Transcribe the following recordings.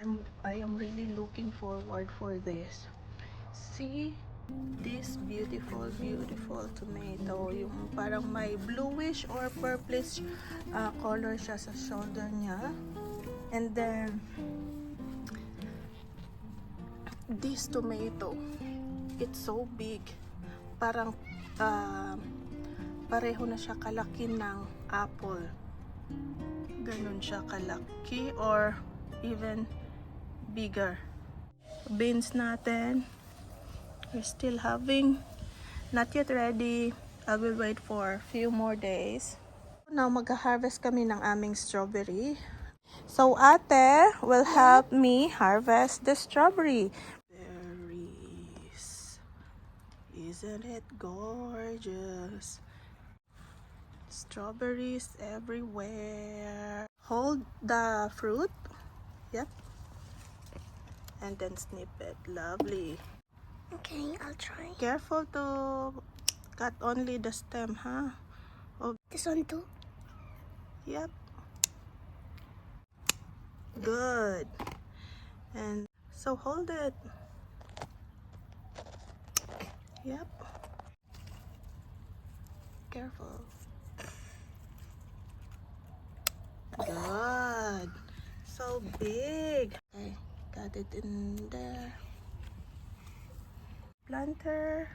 I am really looking forward for this. See this beautiful tomato. Yung parang may bluish or purplish color siya sa shoulder niya. And then this tomato, it's so big. Parang pareho na siya kalaki ng apple. Ganun siya kalaki or even bigger. Beans natin, we're still having, not yet ready. I will wait for a few more days. Now mag-harvest kami ng aming strawberry. So ate will help me harvest the strawberry. Berries. Isn't it gorgeous? Strawberries everywhere. Hold the fruit. Yep. And then snip it. Lovely. Okay, I'll try. Careful to cut only the stem, huh? Oh, This one too? yep. Good. And so hold it. Yep. Careful. Good. So big. Okay, got it in there. Planter.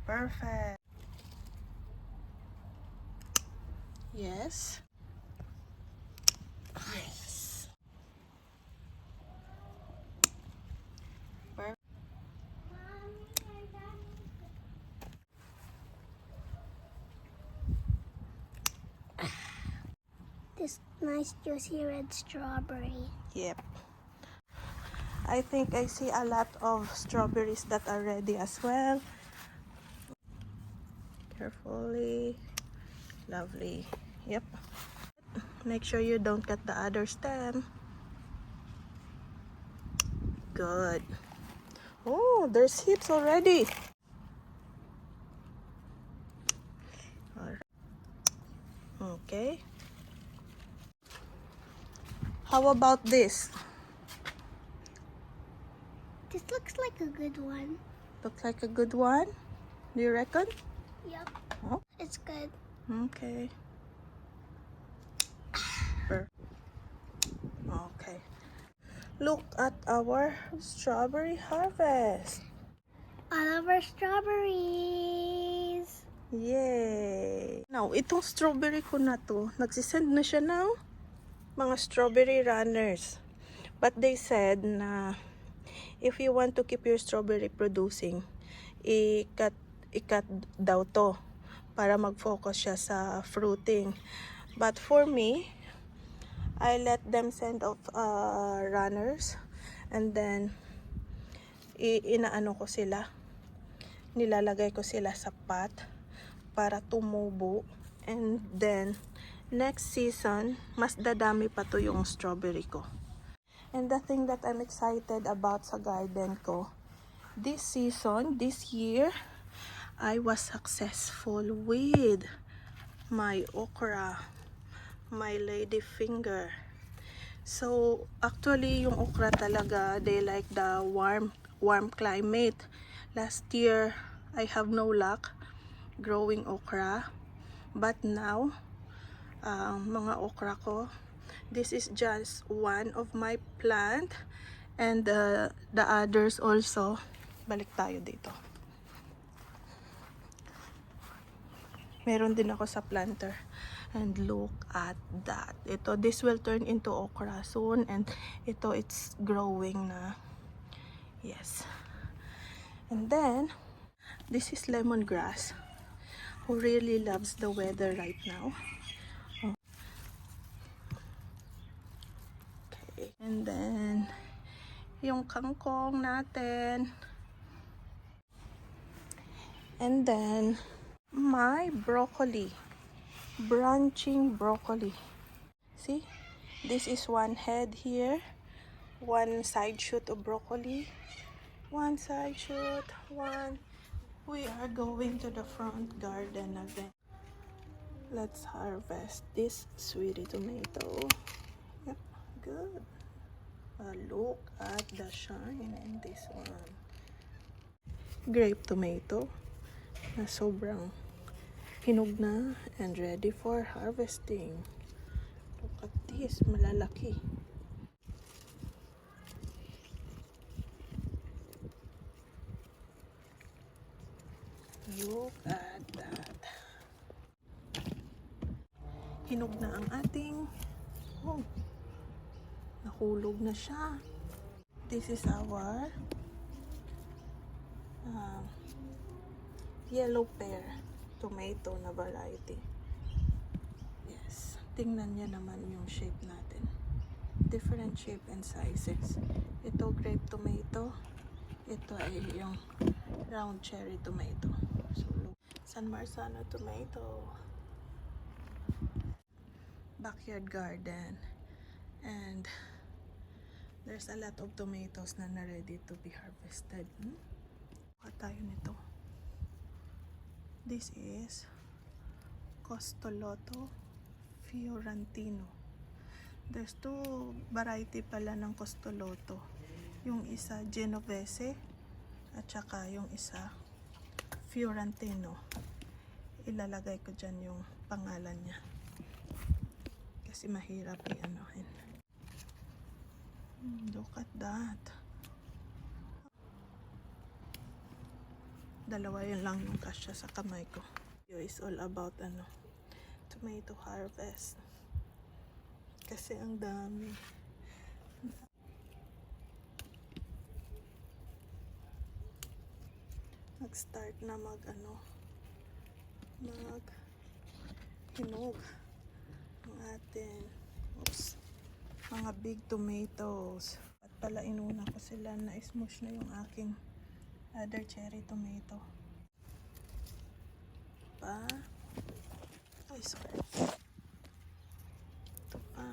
Perfect. Yes. Yes. Perfect. This nice juicy red strawberry. Yep. I think I see a lot of strawberries that are ready as well. Carefully. Lovely. Yep. Make sure you don't cut the other stem. Good. Oh, there's heaps already. Alright. Okay. How about this? This looks like a good one. Looks like a good one. Do you reckon? Yep. Oh. It's good. Okay. Okay. Look at our strawberry harvest. I love our strawberries. Yay! Now, itong strawberry ko na to, nagsisend na siya ng mga strawberry runners. But they said na if you want to keep your strawberry producing, i-cut daw to para mag-focus siya sa fruiting. But for me, I let them send off runners and then inaano ko sila, nilalagay ko sila sa pot para tumubo, and then next season mas dadami pa to yung strawberry ko. And the thing that I'm excited about sa garden ko, this season, this year, I was successful with my okra, my ladyfinger. So actually yung okra talaga, they like the warm climate. Last year I have no luck growing okra, but now mga okra ko, this is just one of my plant, and the others also. Balik tayo dito. Meron din ako sa planter. And look at that. This will turn into okra soon. And it's growing na. Yes. And then, this is lemongrass, who really loves the weather right now. Okay. And then, yung kangkong natin. And then, my broccoli. Branching broccoli. See, this is one head here, one side shoot of broccoli, one side shoot, one. We are going to the front garden again. Let's harvest this sweetie tomato. Yep, Look at the shine in this one. Grape tomato na sobrang hinog na and ready for harvesting. Look at this, malalaki. Look at that. Hinog na ang ating, nahulog na siya. This is our yellow pear tomato na variety. Yes, tingnan niya naman yung shape natin. Different shape and sizes. Ito grape tomato. Ito ay yung round cherry tomato. So look, San Marzano tomato. Backyard garden. And there's a lot of tomatoes na ready to be harvested. Kuha tayo nito. This is Costoloto Fiorentino. There's two variety pala ng Costoloto. Yung isa Genovese at saka yung isa Fiorentino. Ilalagay ko dyan yung pangalan niya. Kasi mahirap i-anohin. Look at that. Dalawa yun lang yung kasya sa kamay ko. Video is all about tomato harvest. Kasi ang dami. Nag-start na hinog ang atin. Mga big tomatoes. At pala inuna ko sila na smush na yung aking other cherry tomato. Sorry. Ito pa.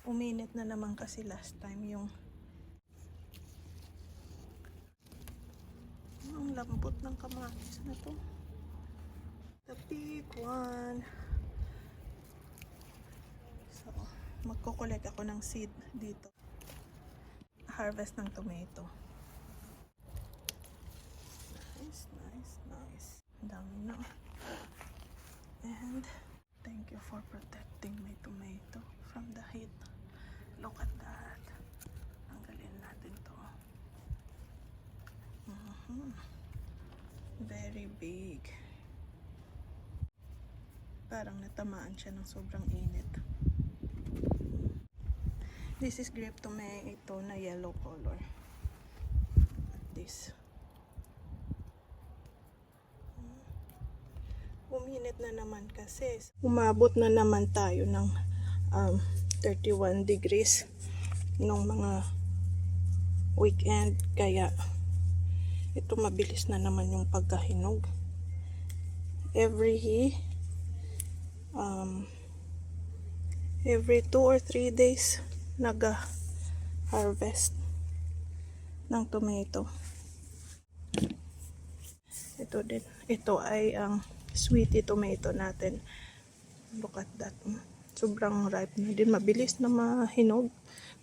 Uminit na naman kasi last time yung ang lambot ng kamatis na to. The big one. So, magkukulik ako ng seed dito. Harvest ng tomato. Nice, nice, nice. Ang dami na. And thank you for protecting my tomato from the heat. Look at that. Tanggalin natin to. Very big. Parang natamaan siya ng sobrang init. This is grape tomato na yellow color. This. Uminit na naman kasi. Umabot na naman tayo ng 31 degrees nung mga weekend. Kaya ito mabilis na naman yung pagkahinog. Every 2 or 3 days nag-harvest ng tomato. Ito din. Ito ay ang sweetie tomato natin. Look at that. Sobrang ripe na din. Mabilis na mahinog.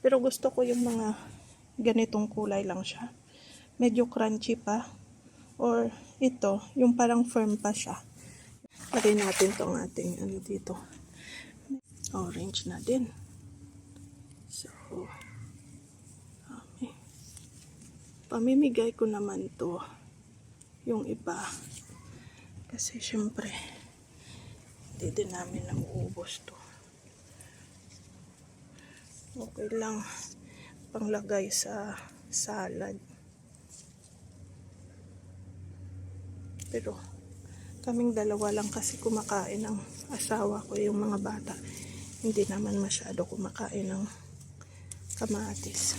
Pero gusto ko yung mga ganitong kulay lang siya. Medyo crunchy pa. Or ito, yung parang firm pa siya. Lagay natin tong ating dito. Orange na din. So, pamimigay ko naman to yung iba. Kasi syempre, hindi din namin nauubos to. Okay lang panglagay sa salad. Pero kaming dalawa lang kasi kumakain ng asawa ko, yung mga bata. Hindi naman masyado kumakain ng kamatis.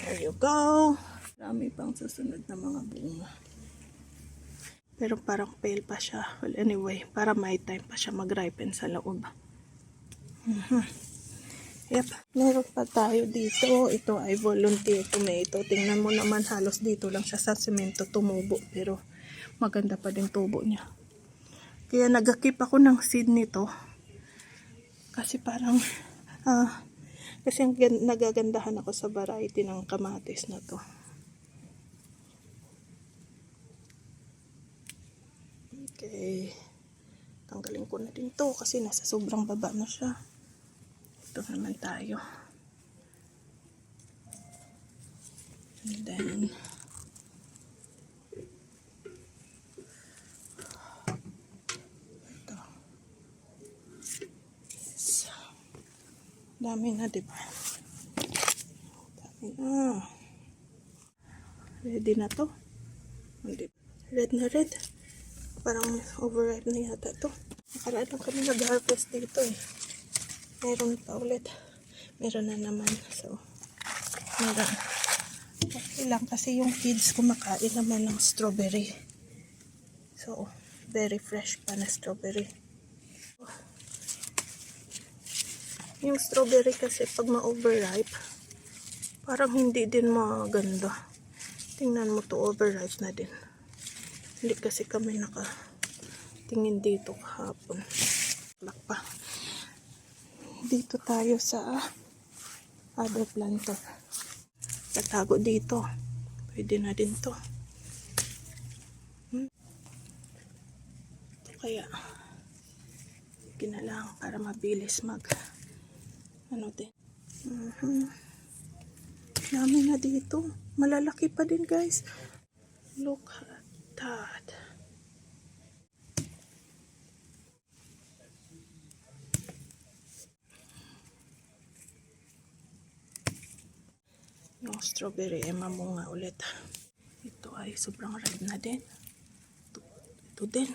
There you go. Marami pang susunod na mga bunga. Pero parang pale pa siya. Well, anyway, para may time pa siya mag-ripen sa loob. Yep. Meron pa tayo dito. Ito ay volunteer tomato. Tingnan mo naman, halos dito lang siya sa semento tumubo. Pero maganda pa din tubo niya. Kaya nag-keep ako ng seed nito. Kasi parang, kasi nagagandahan ako sa variety ng kamatis na to. Okay. Tanggalin ko na din to kasi nasa sobrang baba na siya. Ito naman tayo. And then, ito. Yes. Dami na, diba? Dami na. Ready na to. Hindi. Red na red. Parang overripe na yata to. Nakaraan lang kami nag-harvest dito eh. Meron pa ulit. Meron na naman. So, meron. Okay lang kasi yung kids kumakain naman ng strawberry. So, very fresh pa na strawberry. Yung strawberry kasi pag ma-overripe, parang hindi din maganda. Tingnan mo to, overripe na din. Hindi kasi kami nakatingin dito kahapon. Black pa. Dito tayo sa other planter. Tatago dito. Pwede na din to. Kaya, ginalang para mabilis ano din. Dami na dito. Malalaki pa din guys. Look at that. Yung strawberry ay mamunga ulit. Ito ay sobrang red na din. Ito din.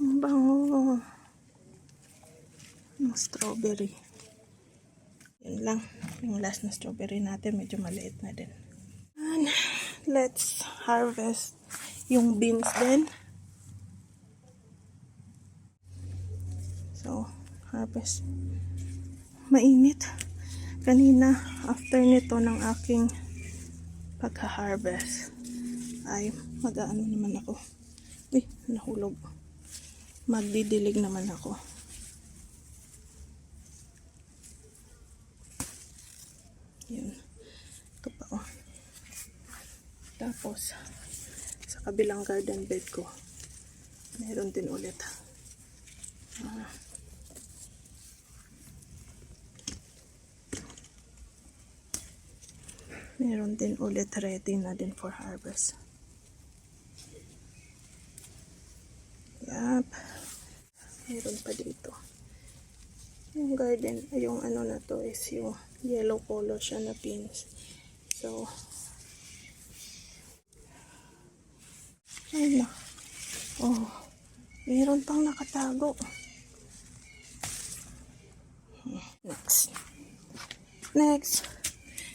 Ang bango ng strawberry. Yan lang. Yung last na strawberry natin medyo maliit na din. And let's harvest yung beans din. So, harvest. Mainit. Kanina, after nito ng aking pagha-harvest, ay mag-aano naman ako. Uy, nahulog. Magdidilig naman ako. Yun. Ito pa oh. Tapos, sa kabilang garden bed ko, meron din ulit. Meron din ulit ready na din for harvest. Yup. Meron pa dito. Yung garden, yung ano na to is yung yellow color siya na beans. So, ay na. Oh, meron pang nakatago. Next. Next.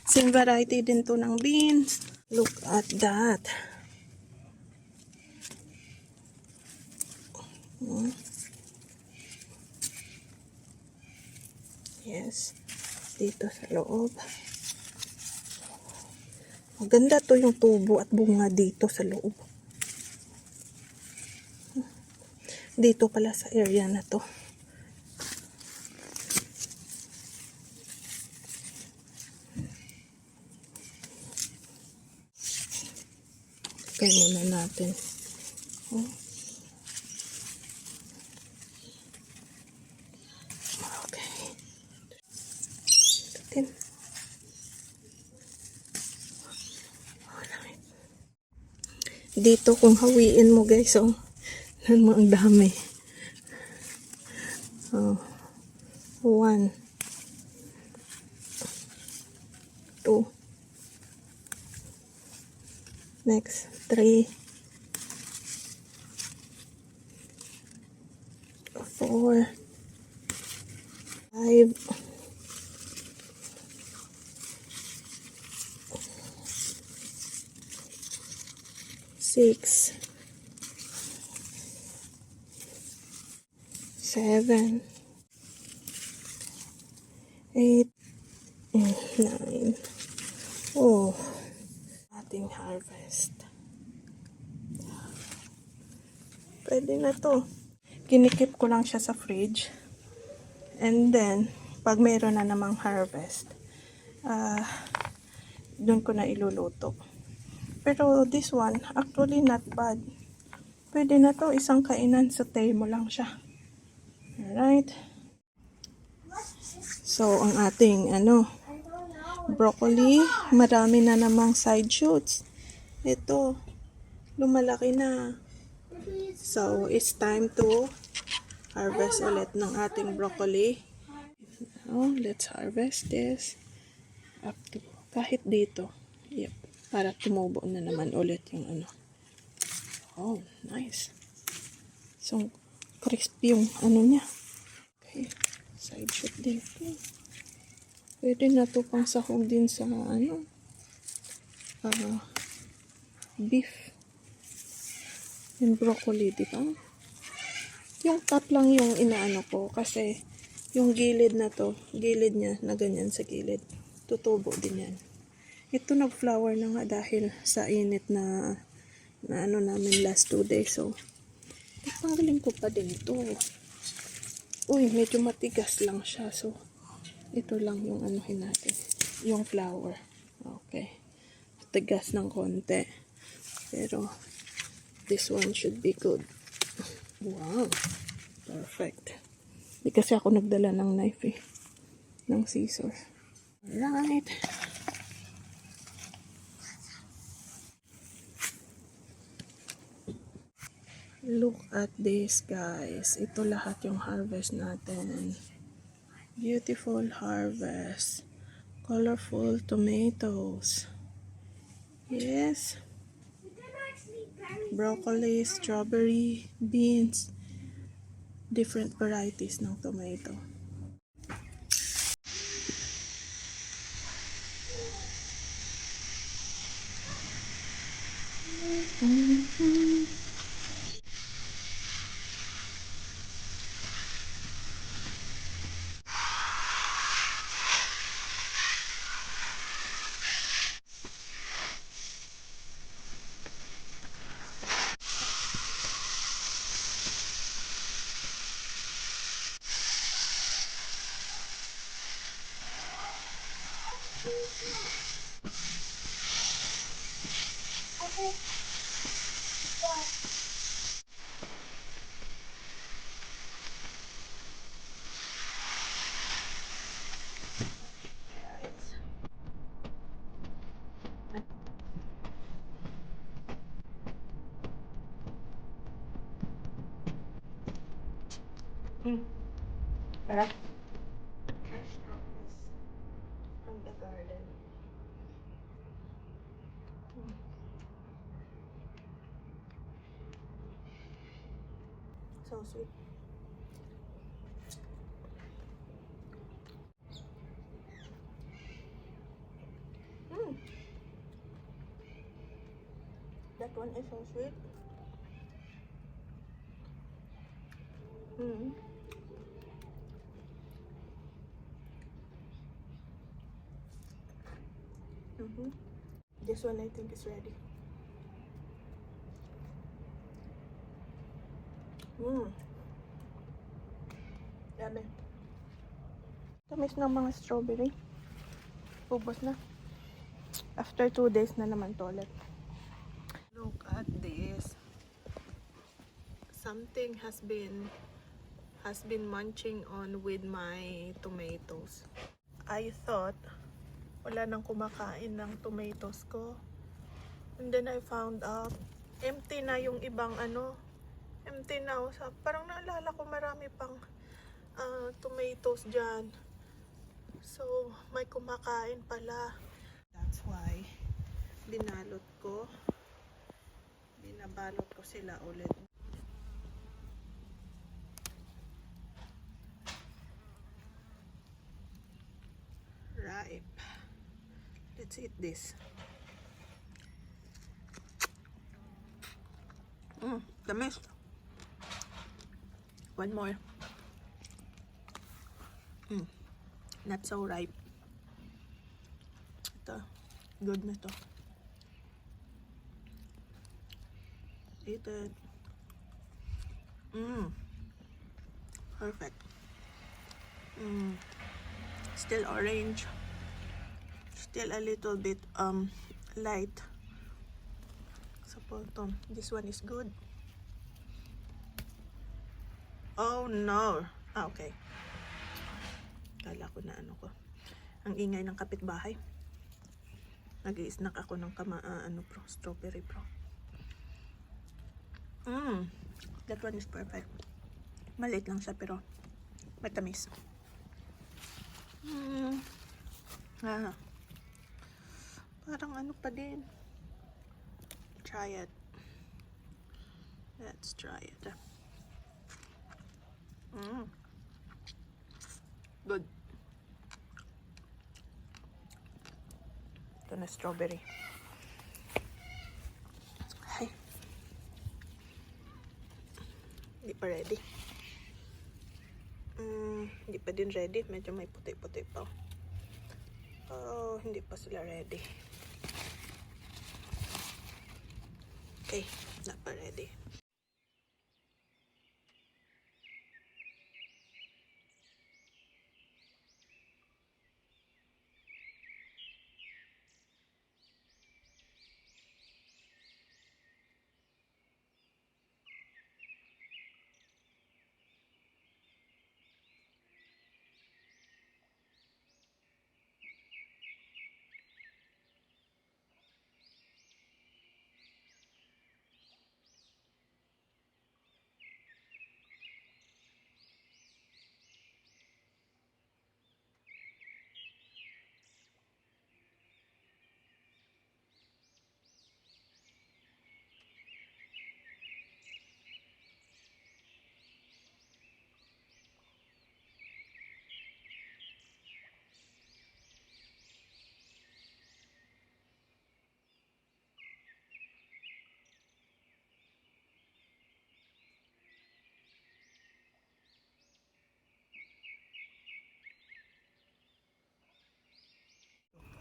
Same variety din to ng beans. Look at that. Yes. Dito sa loob. Maganda to yung tubo at bunga dito sa loob. Dito pala sa area na to. Kaya muna natin. Okay. Tutin. Dito kung hawiin mo guys, oh. Ano ang dami. Oh. 1 2 next 3 4 5 6 7 8 9. Oh, ating harvest. Pwede na to. Kinikip ko lang siya sa fridge. And then, pag mayroon na namang harvest, doon ko na iluluto. Pero this one, actually not bad. Pwede na to, isang kainan, saute mo lang siya. Alright. So, ang ating, broccoli, marami na namang side shoots. Ito, lumalaki na. So, it's time to harvest ulit ng ating broccoli. Let's harvest this. Up to, kahit dito. Yep. Para tumubo na naman ulit yung ano. Oh, nice. So, crispy yung ano niya. Okay. Side shoot din. Pwede na to pang sahog din sa beef and broccoli, di ba? Yung top lang yung inaano ko kasi yung gilid na to, gilid niya na ganyan sa gilid, tutubo din yan. Ito nag-flower na nga dahil sa init na ano namin last 2 days. So, tanggalin ko pa din ito. Uy, medyo matigas lang siya. So, ito lang yung anuhin natin. Yung flower. Okay. Tigas ng konti. Pero, this one should be good. Wow. Perfect. Hindi kasi ako nagdala ng knife eh. Ng scissors. Alright. Look at this, guys. Ito lahat yung harvest natin. Beautiful harvest. Colorful tomatoes. Yes. Broccoli, strawberry, beans. Different varieties ng tomato. Tara. From the garden. So sweet. That one is so sweet. This one I think is ready. Dami. Tamis ng mga strawberry. Ubos na. After 2 days na naman to ulit. Look at this. Something has been munching on with my tomatoes. I thought wala nang kumakain ng tomatoes ko. And then I found out empty na yung ibang empty na. Parang naalala ko marami pang tomatoes dyan. So, may kumakain pala. That's why binabalot ko sila ulit. Ripe. Let's eat this. Tamis. One more. Not so ripe. Ito. Good na to. Eat it. Mm. Perfect. Still orange. Still a little bit light. Sa bottom. This one is good. Oh no. Okay. Kala ko na ano ko. Ang ingay ng kapitbahay. Nag-i-snack ako ng strawberry pro. That one is perfect. Maliit lang siya pero matamis. Parang ano pa din. Try it. Let's try it. Good. Ito na strawberry. Ay. Hindi pa ready. Hindi pa din ready. Medyo may puti-puti pa. Oh, hindi pa sila ready. Okay, not pa ready.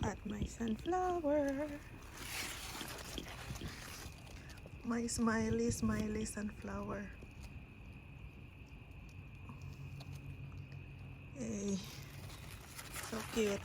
At my sunflower. My smiley sunflower. Hey, so cute.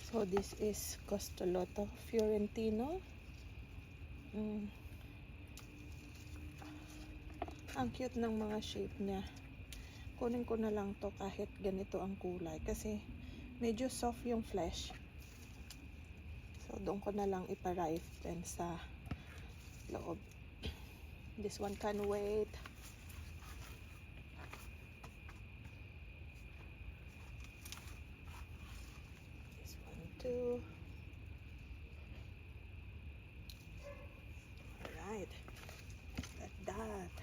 So this is Costoloto Fiorentino. Ang cute ng mga shape niya. Kunin ko na lang to kahit ganito ang kulay kasi medyo soft yung flesh. So doon ko na lang ipa-ripe din sa loob. This one can wait. This one too. Alright. Like that.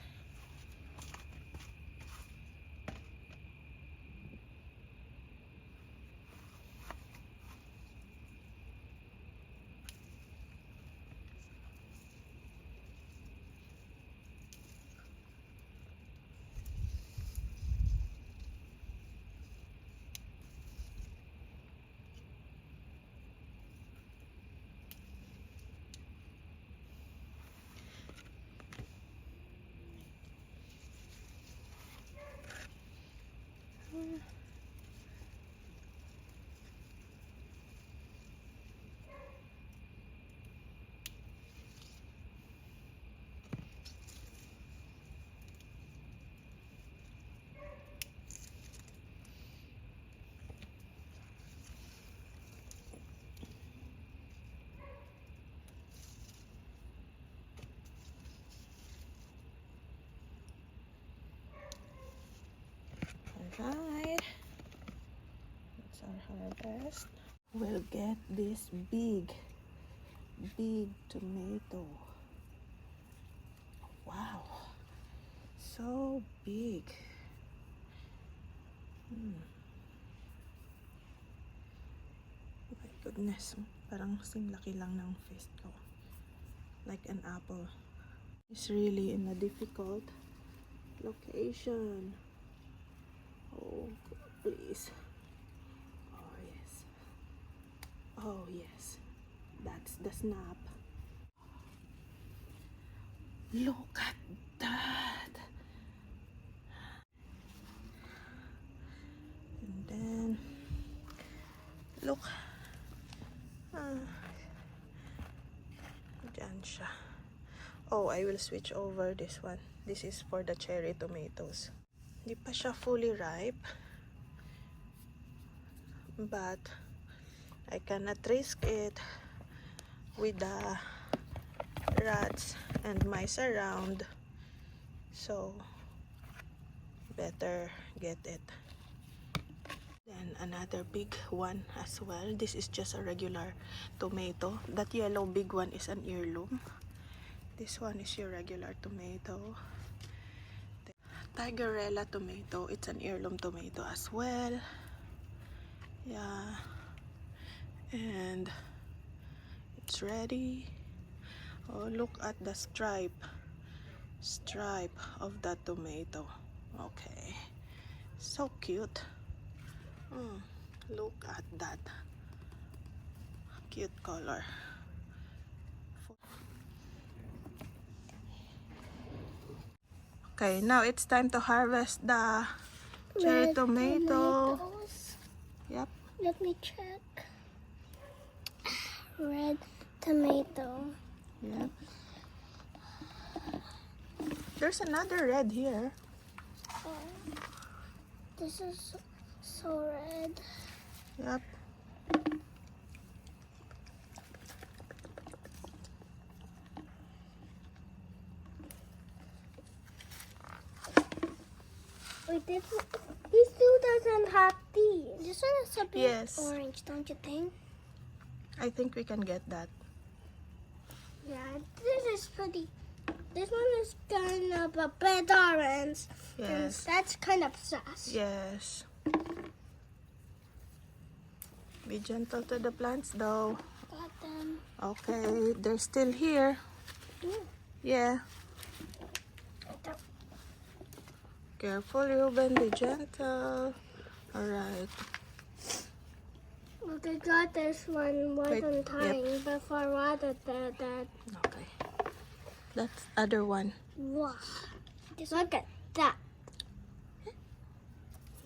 First, we'll get this big tomato. Wow, so big. My goodness, parang kasing laki lang ng fist ko. Like an apple. It's really in a difficult location. Oh, please. Oh, yes. Oh, yes. That's the snap. Look at that. And then, look. Diyan siya. Oh, I will switch over this one. This is for the cherry tomatoes. Hindi pa siya fully ripe. But, I cannot risk it with the rats and mice around. So, better get it. Then another big one as well. This is just a regular tomato. That yellow big one is an heirloom. This one is your regular tomato. Tigerella tomato. It's an heirloom tomato as well. Yeah. And it's ready. Oh, look at the stripe of that tomato. Okay. So cute. Look at that. Cute color. Okay, now it's time to harvest the cherry Red tomato. tomatoes. Yep. Let me check. Red tomato. Yep. There's another red here. Oh, this is so red. Yep. Wait, these two doesn't have these. This one is a bit Yes. orange, don't you think? I think we can get that. Yeah, this is pretty. This one is kind of a bit orange. and Yes. That's kind of sus. Yes. Be gentle to the plants though. Got them. Okay, they're still here. Yeah. Careful, Ruben. Be gentle. Alright. Look, I got this one Wait, wasn't tying before water that. Okay. That's other one. Wow. Just look at that.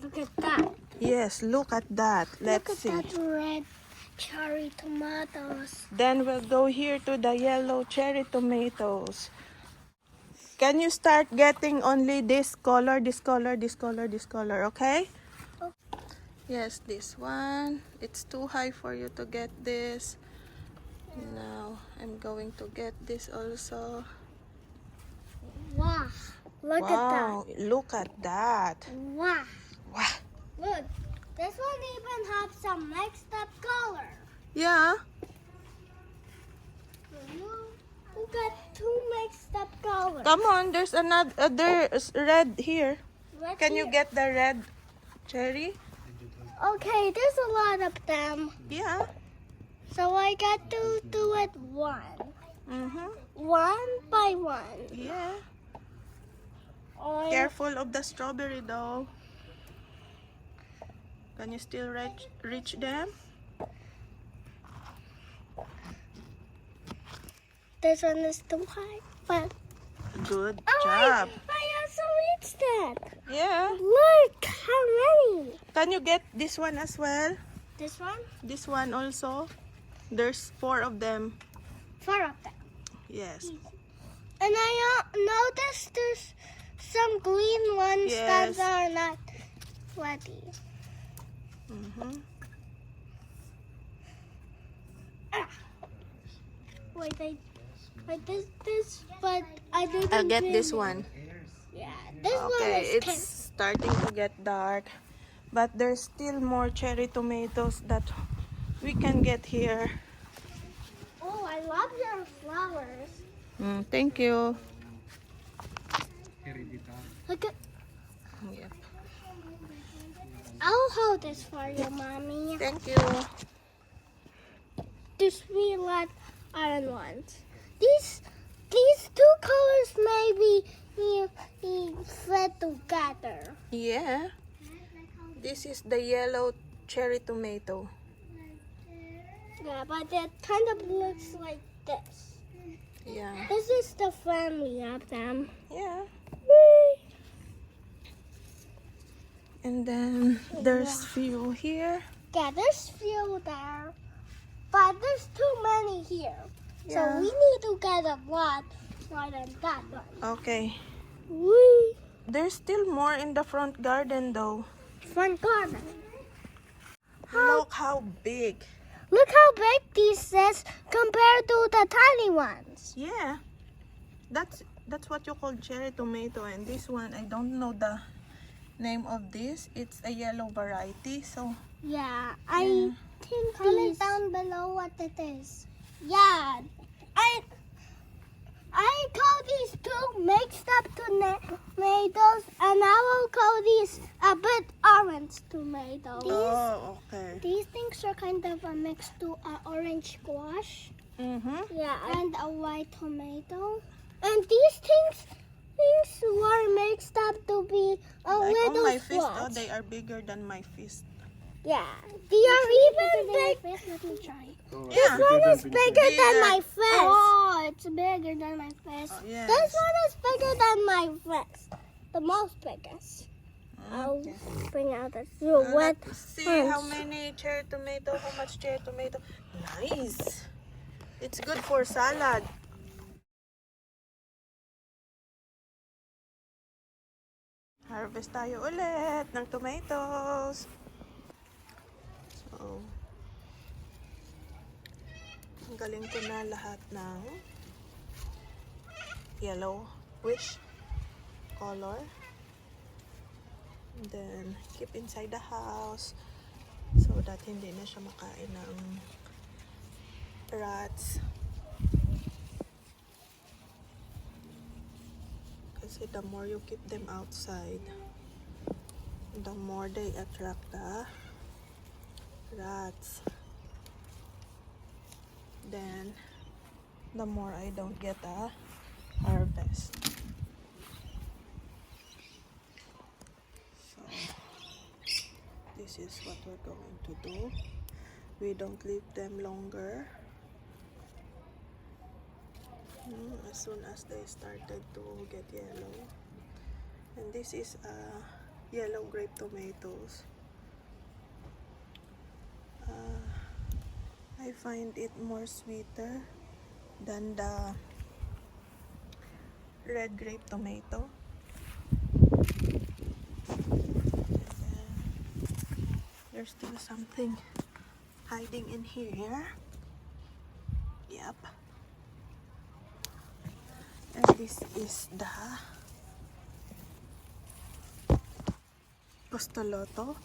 Look at that. Yes, look at that. Let's Look at see. that red cherry tomatoes. Then we'll go here to the yellow cherry tomatoes. Can you start getting only this color, this color, this color, this color, okay? Oh. Yes, this one. It's too high for you to get this. Now, I'm going to get this also. Wow. Look Wow, look at that. at that. Wow. Wow. Look. This one even has some mixed up color. Yeah. Look at two mixed up colors. Come on, there's another red here. Let's Can you see. get the red cherry? Okay, there's a lot of them. Yeah. So I got to do it one by one. Yeah. Oh, Careful of the strawberry though. Can you still reach them? this one is too high, but Good oh, job. I also reached that. Yeah. Look how many. Can you get this one as well? This one, This one also. There's 4 of them. 4 of them. Yes. And I noticed there's some green ones Yes. that are not ready. Wait, but I didn't. I'll get really- this one. Yeah, this one Okay, is it's starting to get dark. But there's still more cherry tomatoes that we can get here. Oh, I love your flowers. Thank you. Look at. Yep. I'll hold this for you, mommy. Thank you. This we like iron ones. These two colors maybe fit together. Yeah. This is the yellow cherry tomato. Yeah, but it kind of looks like this. Yeah. This is the family of them. Yeah. Whee! And then there's few here. Yeah, there's few there, but there's too many here. Yeah. So we need to get a lot more than that one. Okay. Whee! There's still more in the front garden though. Front garden. Look how big. Look how big this is compared to the tiny ones. Yeah. That's what you call cherry tomato, and this one I don't know the name of this. It's a yellow variety, so Yeah, I think comment down below what it is. Yeah, I call these two mixed up tomatoes, and I will call these a bit orange tomatoes. oh, okay. These things are kind of a mix to an orange squash. Yeah, and a white tomato. And these things were mixed up to be a Like on little my fist, squash. they are bigger than my fist. Yeah, they are even big. Let me try. Yeah. This one is bigger than Bigger. my fist. Oh, it's bigger than my fist. Oh, yes. This one is bigger than my fist. The most biggest. I'll Okay. bring out the wet. Let's see how many cherry tomato, how much cherry tomato. Nice. It's good for salad. Harvest tayo ulit ng tomatoes. So, tanggalin ko na lahat ng yellowish color. And then, keep inside the house so that hindi na siya makain ng rats. Kasi the more you keep them outside, the more they attract the rats. Then, the more I don't get a harvest. So, this is what we're going to do. We don't leave them longer. As soon as they started to get yellow. And this is yellow grape tomatoes. I find it more sweeter than the red grape tomato. And there's still something hiding in here. Yep. And this is the Postoloto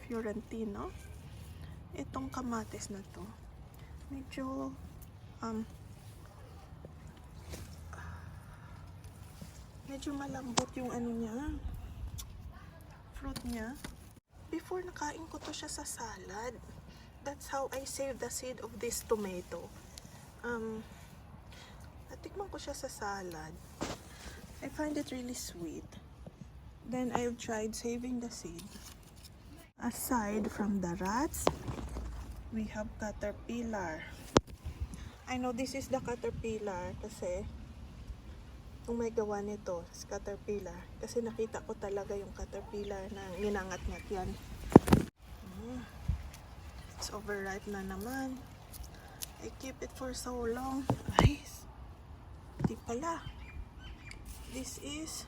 Fiorentino. Itong kamatis na to, medyo malambot yung ano niya, fruit niya. Before, nakain ko to siya sa salad. That's how I save the seed of this tomato. Natikman ko siya sa salad. I find it really sweet. Then I've tried saving the seed. Aside from the rats, we have caterpillar. I know this is the caterpillar kasi kung may gawa nito is caterpillar. Kasi nakita ko talaga yung caterpillar na ninangat-ngat yan. It's overripe na naman. I keep it for so long. Nice. Di pala. This is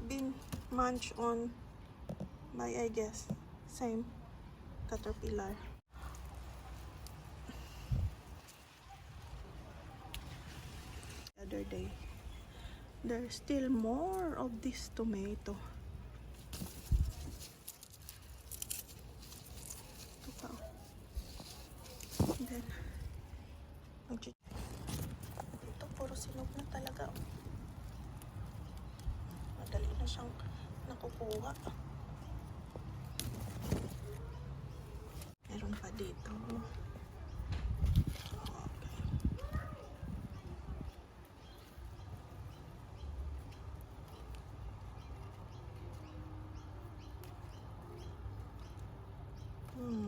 been munched on by, I guess, same caterpillar. The other day, there's still more of this tomato. Ito, puro sinog na talaga. Madali na siyang nakukuha. Meron pa dito.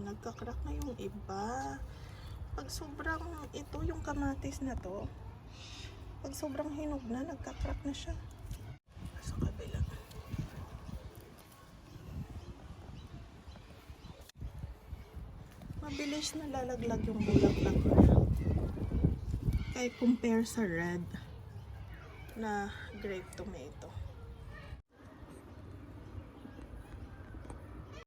Nagka-crack na yung iba. Pag sobrang ito yung kamatis na to, pag sobrang hinog na, nagka-crack na siya. Sa kabila. Mabilis na lalaglag yung bulaklak na. Kaya compare sa red na grape tomato.